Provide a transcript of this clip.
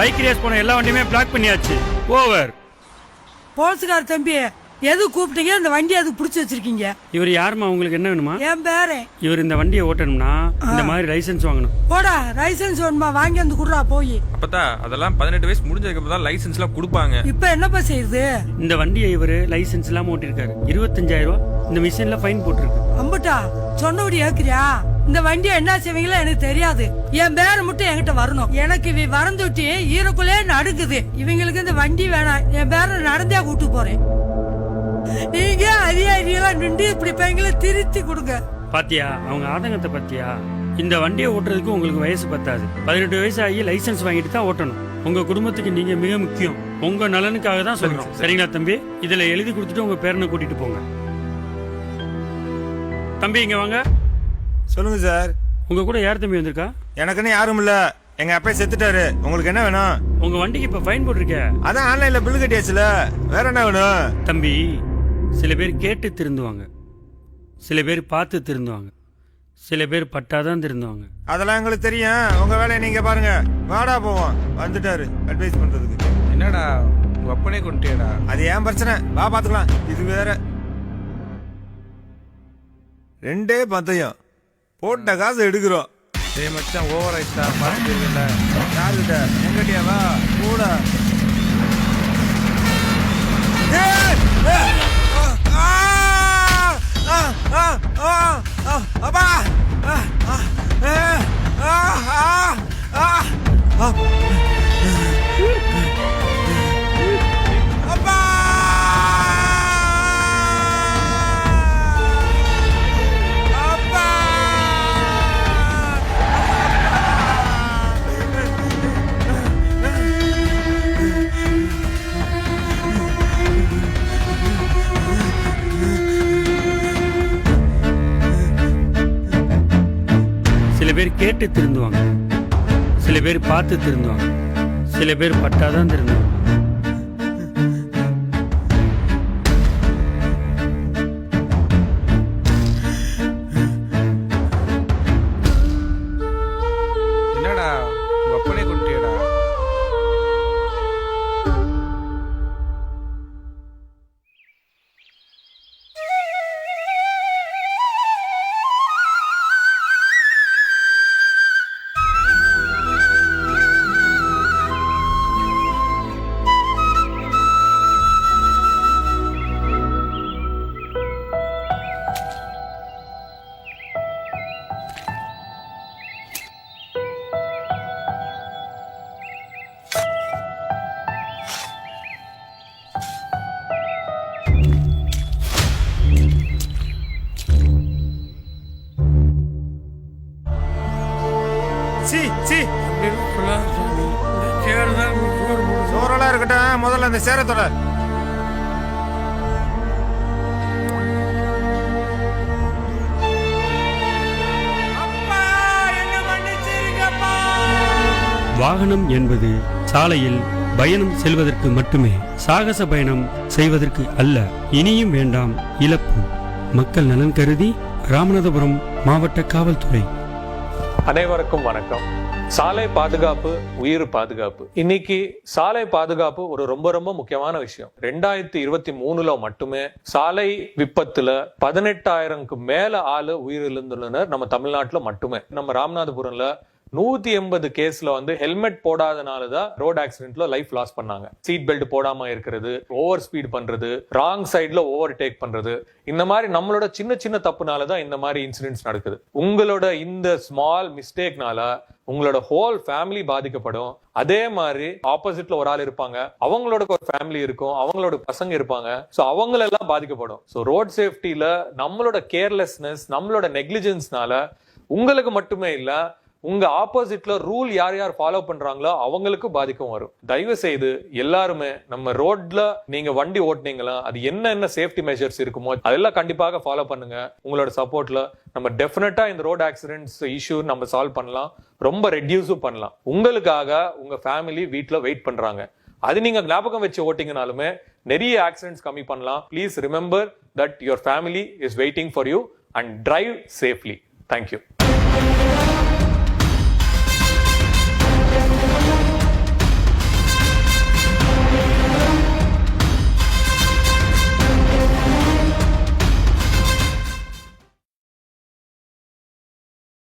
Bike race போன எல்லா வண்டியுமே black பண்ணியாச்சு. ஓவர். போலீஸ்கார தம்பி, எது கூப்பிட்டீங்க? இந்த வண்டி அதுக்கு பிடிச்சி வச்சிருக்கீங்க. இவர் யாருமா? உங்களுக்கு என்ன வேணுமா? என் பேரு. இவர் இந்த வண்டியை ஓட்டணும்னா இந்த மாதிரி லைசென்ஸ் வாங்கணும். போடா, லைசென்ஸ் வேணுமா? வாங்கி வந்து குடுறா போய். அப்பதா அதெல்லாம் 18 வயசு முடிஞ்சதுக்கு அப்புறம் தான் லைசென்ஸ் எல்லாம் கொடுப்பாங்க. இப்ப என்னப்பா செய்யுது? இந்த வண்டியை இவரு லைசென்ஸ் இல்லாம ஓட்டிருக்காரு. 25,000 ரூபாய் இந்த மிஷின்ல ஃபைன் போட்டுருக்கு. அம்பட்டா சொன்னபடி ஏக்குறியா? இந்த வண்டியை என்ன செய்வீங்களோ எனக்கு தெரியாது. என் பேரை மட்டும் என்கிட்ட வரணும். எனக்கு வரந்துட்டி ஈரக்குள்ளே நடுக்குது. இவங்களுக்கு இந்த வண்டி வேணாம். என் பேரை நடந்தே கூட்டு போறேன். நீங்க அதிகாரிகளா நின்று இப்படி பையங்களை திருத்தி கொடுங்க. பாத்தியா அவங்க ஆதங்கத்தை? பாத்தியா? இந்த வண்டியை ஓட்டுறதுக்கு உங்களுக்கு வயசு பத்தாது. 18 வயசு ஆகி லைசென்ஸ் வாங்கிட்டு தான் ஓட்டணும். உங்க குடும்பத்துக்கு நீங்க மிக முக்கியம். உங்க நலனுக்காக தான் சொல்றோம். சரிங்களா தம்பி? இதுல எழுதி கொடுத்துட்டு உங்க பேரனை கூட்டிட்டு போங்க. தம்பி இங்க வாங்க. சொல்லுங்க சார். உங்க கூட யார் தம்பி வந்திருக்கா? எனக்குன்னு யாரும் இல்ல. எங்க அப்பா செத்துட்டாரு. உங்களுக்கு என்ன வேணும்? உங்க வண்டிக்கு இப்ப ஃபைன் போட்டிருக்க. அதான் ஆன்லைன்ல பில் கட்டியாச்சுல. வேற என்ன வேணும்? தம்பி, சில பேர் கேட்டு திருந்துவாங்க, சில பேர் பார்த்து திருந்துவாங்க, சில பேர் பட்டாதான் திருந்துவாங்க. அதெல்லாம் எங்களுக்கு தெரியும். உங்க வேலையை நீங்க பாருங்க. வாடா போவோம். வந்துட்டாரு அட்வைஸ் பண்றதுக்கு. என்னடா உங்க அப்பனே கொண்டுட்டியடா? அது ஏன் பிரச்சனை? வா பாத்துக்கலாம். இது வேற. ரெண்டே பந்தயம் போட்ட காசு எடுக்கிறோம். டேய் மச்சான், ஓவர் ஆயிட்டா. பாத்துட்டீங்கல்ல? யாருக்கிட்ட? எங்கிட்டயா? வா கூட. அப்பா அப்பா சில பேர் கேட்டு திருந்துவாங்க, சில பேர் பார்த்து திருந்துவாங்க, சில பேர் பட்டாதான் திருந்துவாங்க. என்னடா உங்க அப்பனே கொண்டுட்டியடா? சோறெல்லாம் இருக்கட்டும். முதல்ல அந்த சேரத்தோட வாகனம் என்பது சாலையில் பயணம் செல்வதற்கு மட்டுமே, சாகச பயணம் செய்வதற்கு அல்ல. இனியும் வேண்டாம் இழப்பு. மக்கள் நலன் கருதி ராமநாதபுரம் மாவட்ட காவல்துறை. அனைவருக்கும் வணக்கம். சாலை பாதுகாப்பு உயிர் பாதுகாப்பு. இன்னைக்கு சாலை பாதுகாப்பு ஒரு ரொம்ப ரொம்ப முக்கியமான விஷயம். 2023 மட்டுமே சாலை விபத்துல 18,000க்கு மேல ஆளு உயிரிழந்துள்ளனர் நம்ம தமிழ்நாட்டுல மட்டுமே. நம்ம ராமநாதபுரம்ல 180 கேஸ்ல ஹெல்மெட் போடாதனாலதான் ரோட் ஆக்சிடென்ட்ல லைஃப் லாஸ் பண்ணாங்க. சீட் பெல்ட் போடாம இருக்கிறது, ஓவர் ஸ்பீட் பண்றது, ராங் சைட்ல ஓவர் டேக் பண்றது, இந்த மாதிரி நம்மளோட சின்ன சின்ன தப்புனாலதான் இந்த மாதிரி இன்சிடென்ட்ஸ் நடக்குது. உங்களோட இந்த ஸ்மால் மிஸ்டேக்னால உங்களோட ஹோல் ஃபேமிலி பாதிக்கப்படும். அதே மாதிரி ஆப்போசிட்ல ஒரு ஆள் இருப்பாங்க, அவங்களோட ஒரு ஃபேமிலி இருக்கும், அவங்களோட பசங்க இருப்பாங்க. சோ அவங்களெல்லாம் பாதிக்கப்படும். சோ ரோட் சேஃப்டில நம்மளோட கேர்லெஸ்னஸ், நம்மளோட நெக்லிஜென்ஸ்னால உங்களுக்கு மட்டுமே இல்ல, உங்க ஆப்போசிட்ல ரூல் யார் யார் ஃபாலோ பண்றாங்களோ அவங்களுக்கு பாதிக்கும் வரும். தயவு செய்து எல்லாருமே நம்ம ரோட்ல நீங்க வண்டி ஓட்டுனீங்களா, அது என்ன சேஃப்டி மெஷர்ஸ் இருக்குமோ அதெல்லாம் கண்டிப்பாக ஃபாலோ பண்ணுங்க. உங்களோட சப்போர்ட்ல நம்ம டெஃபினட்டா இந்த ரோட் ஆக்சிடென்ட்ஸ் இஷ்யூ நம்ம சால்வ் பண்ணலாம், ரொம்ப ரெடியூஸும் பண்ணலாம். உங்களுக்காக உங்க ஃபேமிலி வீட்ல வெயிட் பண்றாங்க. அது நீங்க ஞாபகம் வச்சு ஓட்டிங்கனாலுமே நிறைய ஆக்சிடென்ட்ஸ் கம்மி பண்ணலாம். Please remember that your family is waiting for you and drive safely. Thank you.